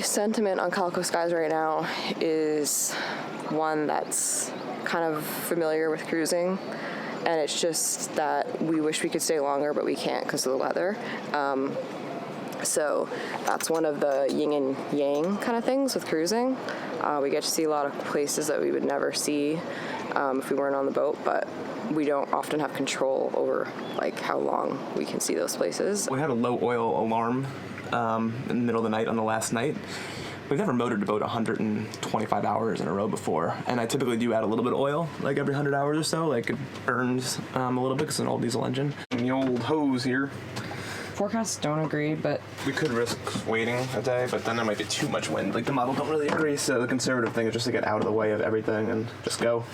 the sentiment on Calico skies right now is one that's kind of familiar with cruising, and it's just that we wish we could stay longer, but we can't because of the weather. So that's one of the yin and yang kind of things with cruising. We get to see a lot of places that we would never see if we weren't on the boat, but we don't often have control over like how long we can see those places. We had a low oil alarm in the middle of the night on the last night. We've never motored a boat 125 hours in a row before, and I typically do add a little bit of oil, like every 100 hours or so, like it burns a little bit because it's an old diesel engine. And the old hose here. Forecasts don't agree, but we could risk waiting a day, but then there might be too much wind. Like the model don't really agree, so the conservative thing is just to get out of the way of everything and just go.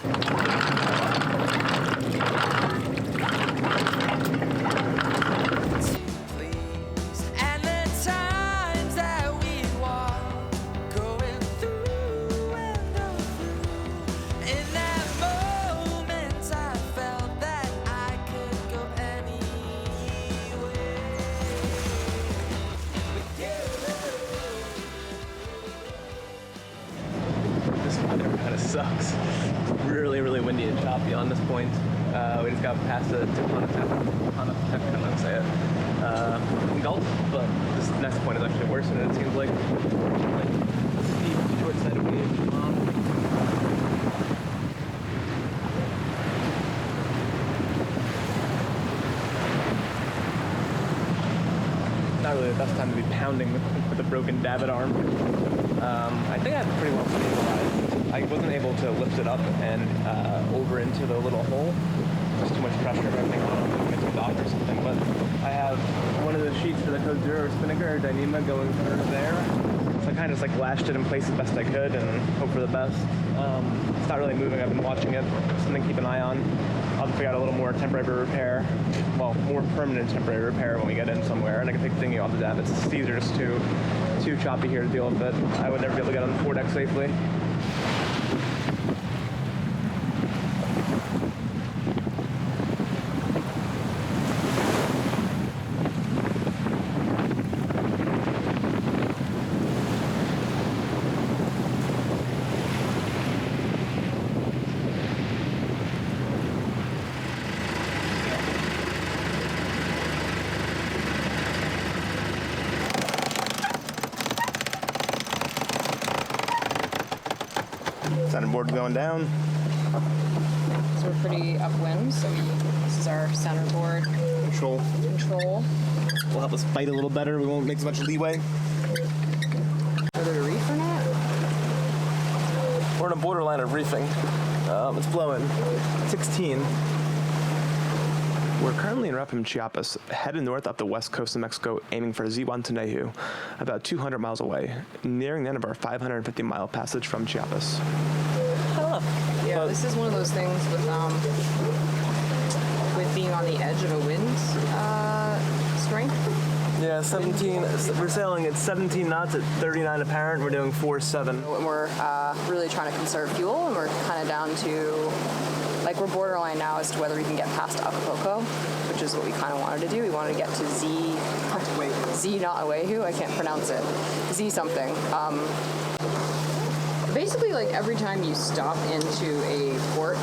Sucks. Really, really windy and choppy on this point. We just got past the Gulf, but this next point is actually worse than it seems like. Steep, short side of wave. Not really the best time to be pounding with a broken davit arm. I think I have pretty well stabilized. I wasn't able to lift it up and over into the little hole. There's too much pressure and everything. I don't know if it's a dock or something, but I have one of the sheets for the Code Zero or Spinnaker or Dyneema going through there. So I kind of just like lashed it in place as best I could and hope for the best. It's not really moving. I've been watching it. Something to keep an eye on. I'll figure out a little more temporary repair. Well, more permanent temporary repair when we get in somewhere, and I can take the dinghy off the davits. The seas are just too choppy here to deal with it. I would never be able to get on the foredeck safely. Centerboard's going down. So we're pretty upwind, so this is our centerboard. Control. Will help us fight a little better. We won't make as much leeway. Are there a reef or not? We're on a borderline of reefing. It's blowing 16. We're currently in Rapim, Chiapas, headed north up the west coast of Mexico, aiming for Zihuatanejo, about 200 miles away, nearing the end of our 550-mile passage from Chiapas. Yeah, this is one of those things with being on the edge of a wind strength. Yeah, 17. We're sailing at 17 knots at 39 apparent. We're doing 4.7. And we're really trying to conserve fuel, and we're kind of down to, like, we're borderline now as to whether we can get past Acapulco, which is what we kind of wanted to do. We wanted to get to Z not Awehu, I can't pronounce it. Z something. Basically, like, every time you stop into a port,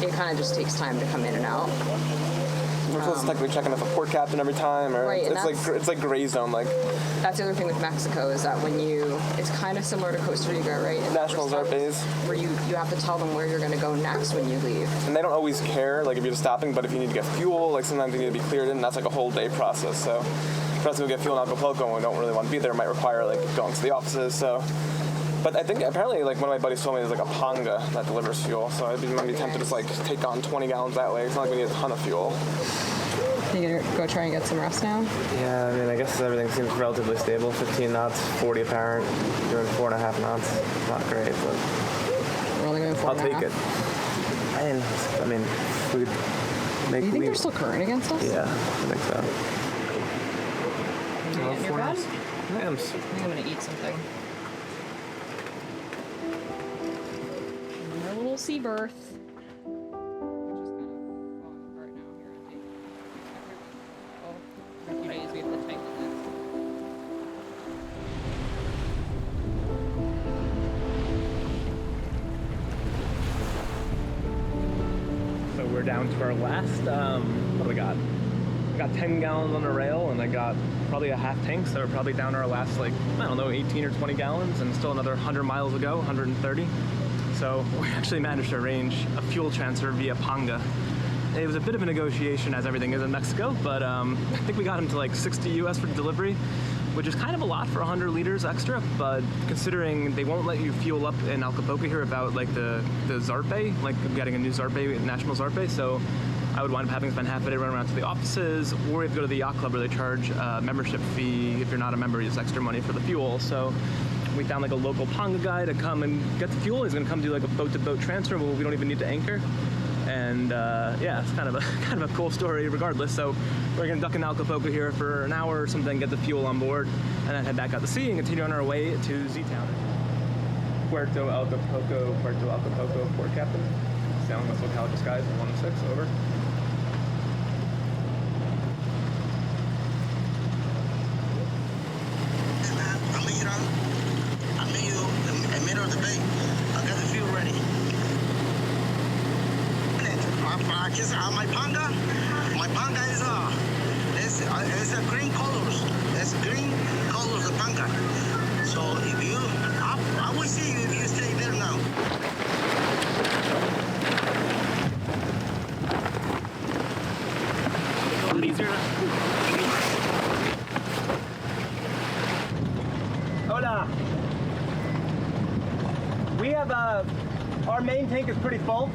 it kind of just takes time to come in and out. We're supposed to technically checking off a port captain every time, or right, it's like gray zone. Like that's the other thing with Mexico is that when it's kind of similar to Costa Rica, right? National Reserve base, where you have to tell them where you're going to go next when you leave. And they don't always care, like if you're just stopping, but if you need to get fuel, like sometimes you need to be cleared in. That's like a whole day process. So for us to go get fuel in Acapulco and we don't really want to be there, it might require like going to the offices. So. But I think apparently, like, one of my buddies told me there's like a Panga that delivers fuel, so I'd be tempted to just like take on 20 gallons that way. It's not like we need a ton of fuel. Are you gonna go try and get some rest now? Yeah, I mean, I guess everything seems relatively stable. 15 knots, 40 apparent, doing 4.5 knots. Not great, but we're only going 4.5. I'll take it. I mean, we could make. Do you think there's still current against us? Yeah, I think so. Are you in your bed? I think I'm gonna eat something. Our little sea berth. So we're down to our last, what do we got? I got 10 gallons on the rail, and I got probably a half tank, so we're probably down to our last, like, I don't know, 18 or 20 gallons, and still another 100 miles to go, 130. So we actually managed to arrange a fuel transfer via Panga. It was a bit of a negotiation, as everything is in Mexico, but I think we got him to like 60 US for delivery, which is kind of a lot for 100 liters extra, but considering they won't let you fuel up in Acapulco here without like the Zarpe, like getting a new Zarpe, national Zarpe, so I would wind up having to spend half a day running around to the offices, or if you go to the yacht club where they charge a membership fee. If you're not a member, it's extra money for the fuel. So we found like a local Panga guy to come and get the fuel. He's gonna come do like a boat-to-boat transfer where we don't even need to anchor. And yeah, it's kind of a cool story regardless. So we're gonna duck in Acapulco here for an hour or something, get the fuel on board, and then head back out to sea and continue on our way to Z-Town. Puerto Acapulco, Port Captain. Sailing vessel Calico skies 1-6, over. I'm middle of the bay. I got the fuel ready. My Panga is a green colors. It's green colors, the Panga. So if you, I will see you if you stay there now. Hola. We have our main tank is pretty full,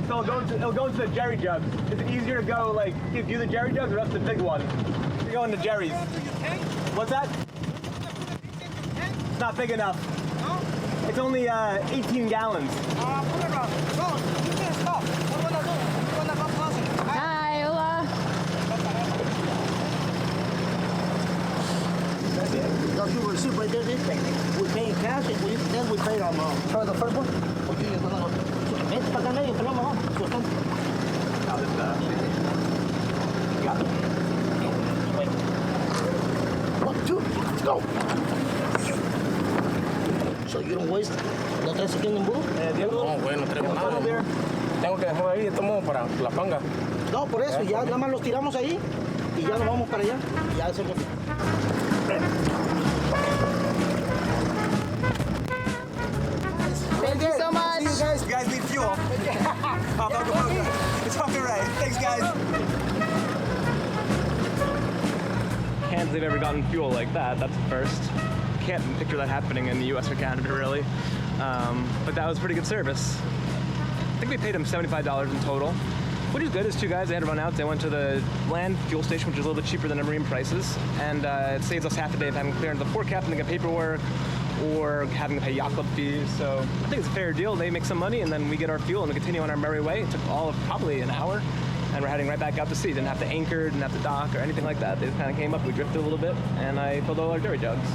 so it'll go into the jerry jugs. Is it easier to go like give you the jerry jugs or us the big one? We go into jerry's. What's that? It's not big enough. No? It's only 18 gallons. Hi, hola. No, you will receive right there. We pay in cash, and then we pay on for the first one. Okay, you're gonna go. Vente para acá medio, pero mejor. Got it. Wait. 1, 2, let's go. So you don't waste. ¿No traes aquí en embudo? No, güey, no traigo nada. Tengo que dejarlo ahí de tomo para la Panga. No, por eso, ya nada más los tiramos ahí y ya nos vamos para allá. Y ya hacemos. Thank you so much. You guys need fuel. It's fucking right. Thanks, guys. Can't believe I've ever gotten fuel like that. That's the first. Can't picture that happening in the US or Canada, really. But that was pretty good service. I think we paid them $75 in total, which is good. As two guys, they had to run out. They went to the land fuel station, which is a little bit cheaper than the marine prices, and it saves us half a day of having to clear into the port captain to get paperwork or having to pay yacht club fees. So I think it's a fair deal. They make some money, and then we get our fuel and we continue on our merry way. It took all of probably an hour, and we're heading right back out to sea. Didn't have to anchor, didn't have to dock or anything like that. They just kind of came up. We drifted a little bit, and I filled all our dairy jugs.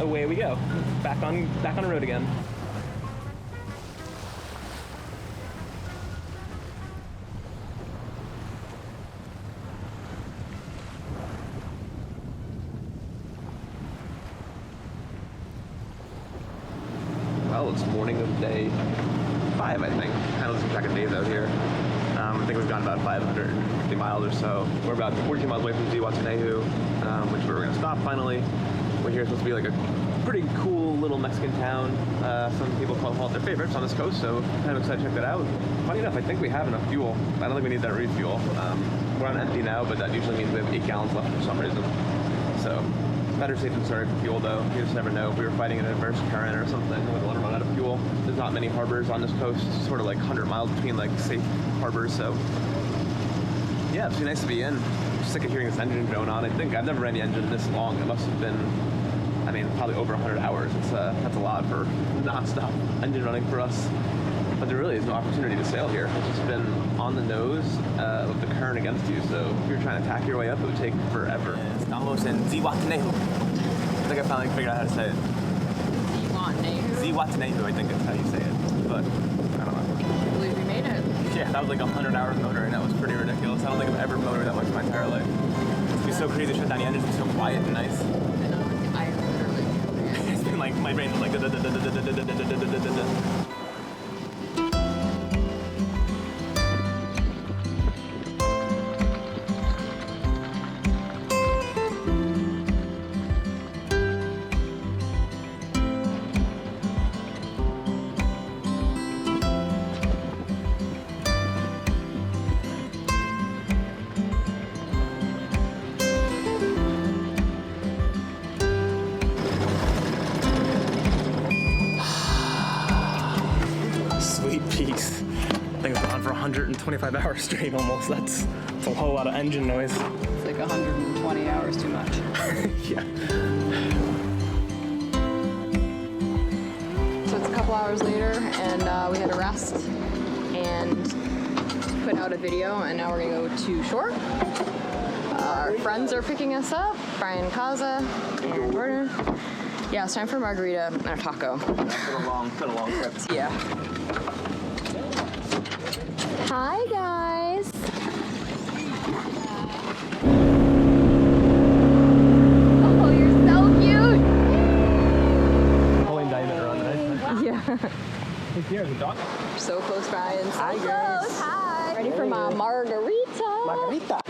Away we go, back on the road again. Well, it's morning of day 5, I think. Kind of losing track of days out here. I think we've gone about 550 miles or so. We're about 14 miles away from Zihuatanejo, which we're going to stop finally. We're here, supposed to be like a pretty cool little Mexican town. Some people call it their favorites on this coast, so kind of excited to check that out. Funny enough, I think we have enough fuel. I don't think we need that refuel. We're on empty now, but that usually means we have 8 gallons left for some reason. So better safe than sorry for fuel, though. You just never know. If we were fighting an adverse current or something, we'd want to run out of fuel. There's not many harbors on this coast. It's sort of like 100 miles between like safe harbors, so yeah, it's really nice to be in. I'm sick of hearing this engine drone on. I think I've never ran the engine this long. It must have been, I mean, probably over 100 hours. That's a lot for non-stop engine running for us. But there really is no opportunity to sail here. It's just been on the nose with the current against you. So if you're trying to tack your way up, it would take forever. Estamos en Zihuatanejo. I think I finally figured out how to say it. Zihuatanejo, I think that's how you say it. But I don't know. I believe we made it. Yeah, that was like 100 hours motoring. That was pretty ridiculous. I don't think I've ever motored that much in my entire life. It's been so crazy to shut down the engine. It's been so quiet and nice. I know. I literally. It's been like my brain was like. 25 hours straight almost. That's a whole lot of engine noise. It's like 120 hours too much. Yeah. So it's a couple hours later, and we had a rest and put out a video, and now we're gonna go to shore. Our friends are picking us up, Brian Kaza and Jordan. Yeah, it's time for a margarita and a taco. It's been a long trip. Yeah. Hi, guys. Oh, you're so cute. Pulling diamond around, right? Yeah. Here's a dog. So close, Brian. So Hi, close. guys. Hi. Ready for my margarita? Margarita.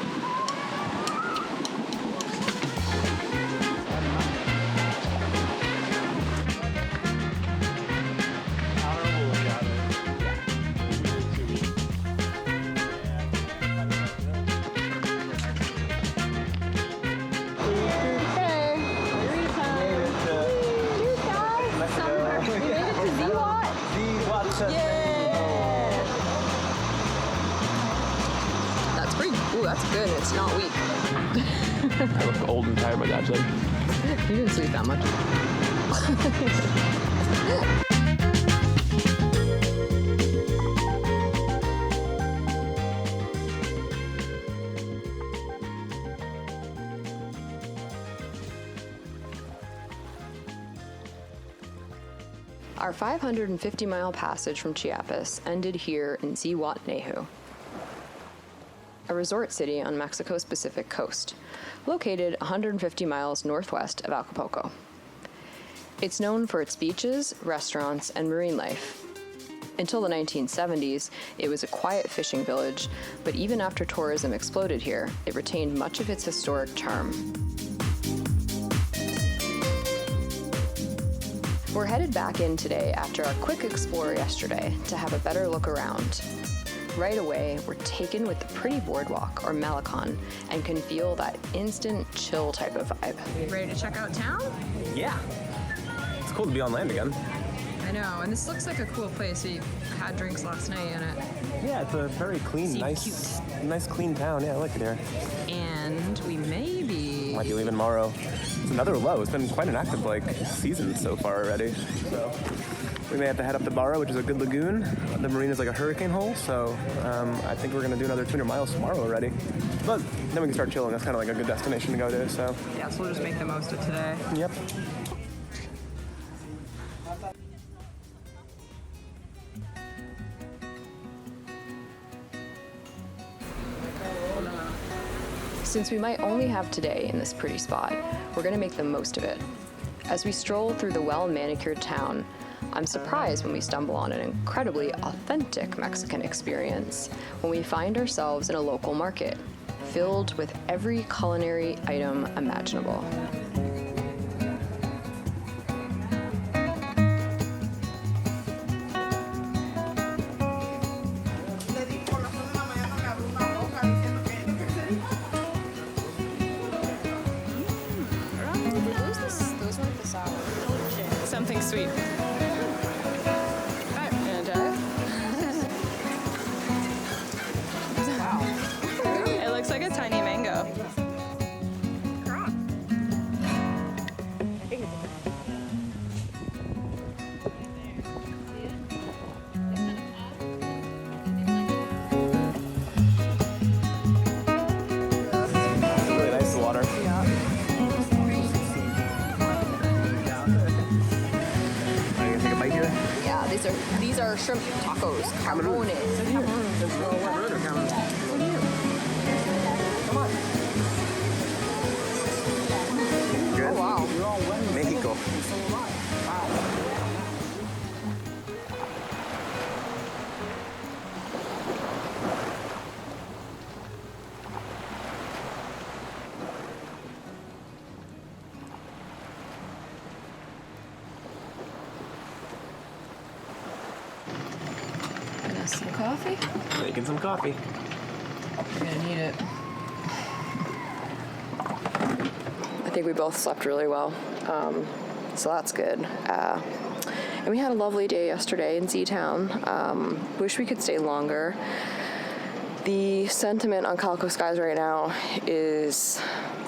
Okay. Margarita time. Cheers, guys. Somewhere. We made it to Ziwat. Yeah. That's pretty. Ooh, that's good. It's not weak. I look old and tired, my dad said. You didn't sleep that much. Our 550-mile passage from Chiapas ended here in Zihuatanejo, a resort city on Mexico's Pacific coast, located 150 miles northwest of Acapulco. It's known for its beaches, restaurants, and marine life. Until the 1970s, it was a quiet fishing village, but even after tourism exploded here, it retained much of its historic charm. We're headed back in today after our quick explore yesterday to have a better look around. Right away, we're taken with the pretty boardwalk, or Malecon, and can feel that instant chill type of vibe. Ready to check out town? Yeah. It's cool to be on land again. I know, and this looks like a cool place. We had drinks last night in it. Yeah, it's a very clean, nice clean town. Yeah, I like it here. And we may be... Might be leaving tomorrow. It's another low. It's been quite an active season so far already. So we may have to head up to Barra, which is a good lagoon. The marina is like a hurricane hole, so I think we're gonna do another 200 miles tomorrow already. But then we can start chilling. That's kind of like a good destination to go to. So Yeah, so we'll just make the most of today. yep. Since we might only have today in this pretty spot, we're going to make the most of it. As we stroll through the well-manicured town, I'm surprised when we stumble on an incredibly authentic Mexican experience when we find ourselves in a local market, filled with every culinary item imaginable. Something sweet. Wow. It looks like a tiny mango. Really nice water. Yeah. Are you gonna take a bite here? Yeah, these are shrimp tacos. Camarones. Good. Oh wow. Mexico. Some coffee? Making some coffee. You're gonna need it. I think we both slept really well, so that's good. And we had a lovely day yesterday in Z-Town. Wish we could stay longer. The sentiment on Calico Skies right now is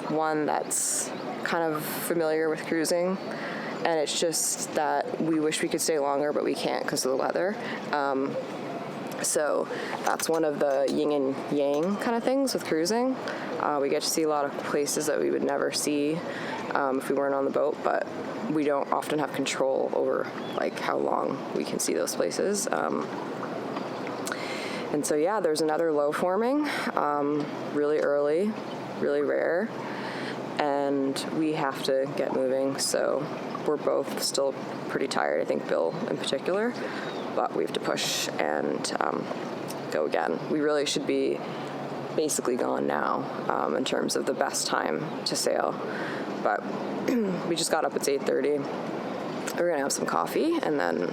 one that's kind of familiar with cruising, and it's just that we wish we could stay longer, but we can't because of the weather. So that's one of the yin and yang kind of things with cruising. We get to see a lot of places that we would never see if we weren't on the boat, but we don't often have control over like how long we can see those places. And so yeah, there's another low forming, really early, really rare, and we have to get moving. So we're both still pretty tired, I think Bill in particular, but we have to push and go again. We really should be basically gone now in terms of the best time to sail, but we just got up. It's 8:30. We're gonna have some coffee and then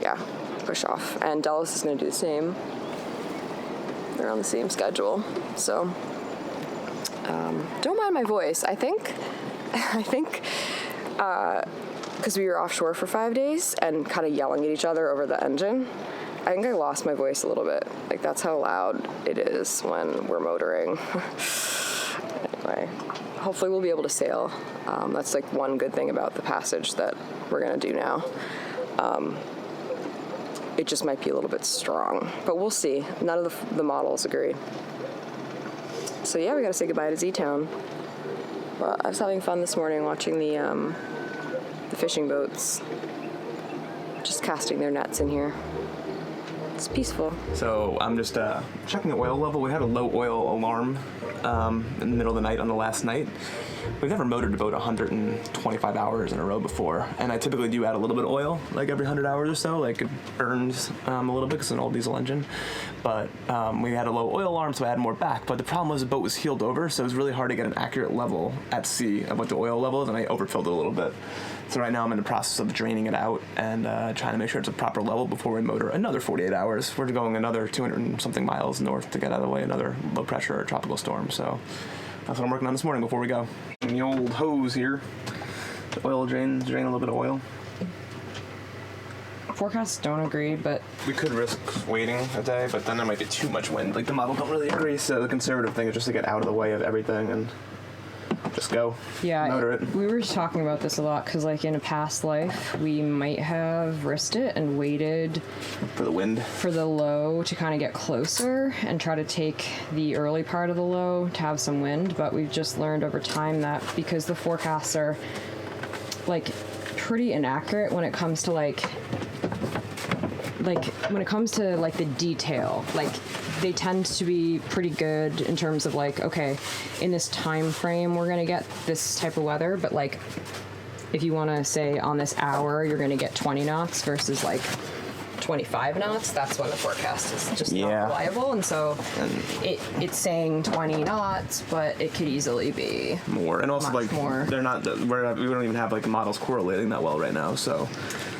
yeah, push off. And Dallas is gonna do the same. They're on the same schedule, so don't mind my voice. I think because we were offshore for 5 days and kind of yelling at each other over the engine, I think I lost my voice a little bit. Like, that's how loud it is when we're motoring. Anyway, hopefully we'll be able to sail. That's like one good thing about the passage that we're gonna do now. It just might be a little bit strong, but we'll see. None of the models agree. So yeah, we gotta say goodbye to Z-Town. Well, I was having fun this morning watching the fishing boats just casting their nets in here. It's peaceful. So I'm just checking the oil level. We had a low oil alarm in the middle of the night on the last night. We've never motored a boat 125 hours in a row before, and I typically do add a little bit of oil, like every 100 hours or so. Like, it burns a little bit because it's an old diesel engine. But we had a low oil alarm, so I added more back. But the problem was the boat was heeled over, so it was really hard to get an accurate level at sea of what the oil level is, and I overfilled it a little bit. So right now I'm in the process of draining it out and trying to make sure it's a proper level before we motor another 48 hours. We're going another 200 and something miles north to get out of the way another low pressure or tropical storm. So that's what I'm working on this morning before we go. And the old hose here, the oil drain a little bit of oil. Forecasts don't agree, but We could risk waiting a day, but then there might be too much wind. Like, the model don't really agree, so the conservative thing is just to get out of the way of everything and just go. yeah, Motor it. we were talking about this a lot because, like, in a past life, we might have risked it and waited For the wind. for the low to kind of get closer and try to take the early part of the low to have some wind. But we've just learned over time that because the forecasts are like pretty inaccurate when it comes to like the detail, like they tend to be pretty good in terms of like, okay, in this time frame we're gonna get this type of weather, but like if you want to say on this hour you're gonna get 20 knots versus like 25 knots, that's when the forecast is just not reliable. And so it's saying 20 knots, but it could easily be more. And also, like, more. They're not, we don't even have like models correlating that well right now. So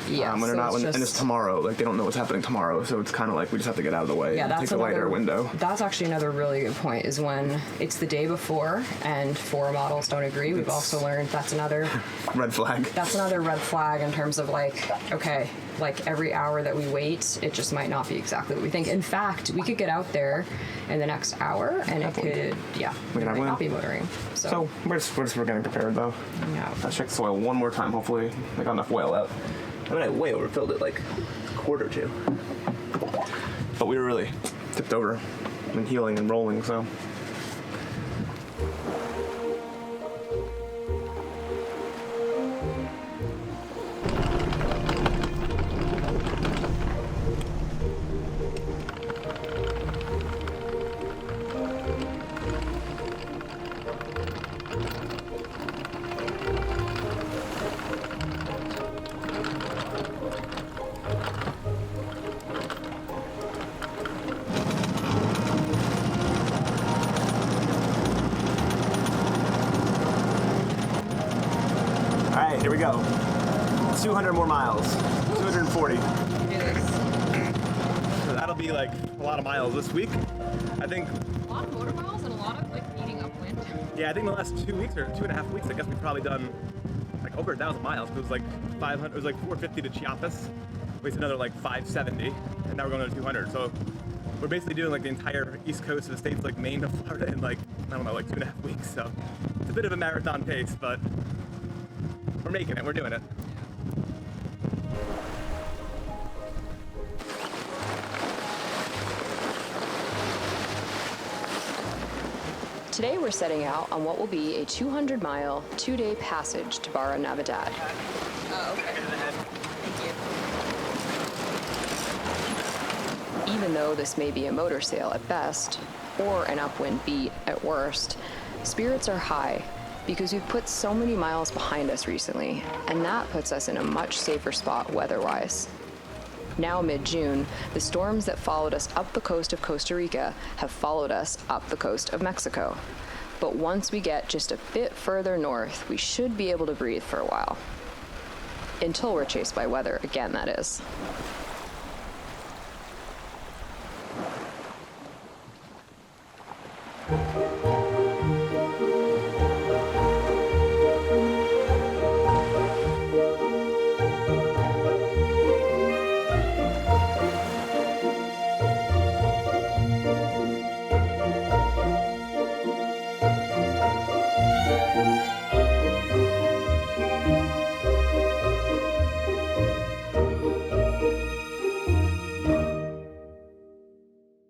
yeah, when they're not, and it's tomorrow, like they don't know what's happening tomorrow. So it's kind of like we just have to get out of the way and take the lighter window. That's actually another really good point, is when it's the day before and 4 models don't agree. We've also learned that's another red flag. That's another red flag in terms of like, okay, like every hour that we wait, it just might not be exactly what we think. In fact, we could get out there in the next hour and it could, we might not be motoring. So we're getting prepared though. Yeah. Let's check the soil one more time. Hopefully I got enough oil out. I mean, I way overfilled it like a quart or two. But we were really tipped over and heeling and rolling, so. Here we go. 200 more miles. 240. So that'll be like a lot of miles this week. I think. A lot of motor miles and a lot of like meeting upwind. Yeah, I think the last 2 weeks or 2.5 weeks, I guess we've probably done like over 1,000 miles. It was like 500. It was like 450 to Chiapas. We another like 570, and now we're going to 200. So we're basically doing like the entire east coast of the states, like Maine to Florida, in like, I don't know, like 2.5 weeks. So it's a bit of a marathon pace, but we're making it, we're doing it. Today we're setting out on what will be a 200-mile, 2-day passage to Barra Navidad. Oh, okay. Thank you. Even though this may be a motor sail at best, or an upwind beat at worst, spirits are high because we've put so many miles behind us recently, and that puts us in a much safer spot weather-wise. Now mid-June, the storms that followed us up the coast of Costa Rica have followed us up the coast of Mexico. But once we get just a bit further north, we should be able to breathe for a while. Until we're chased by weather again, that is.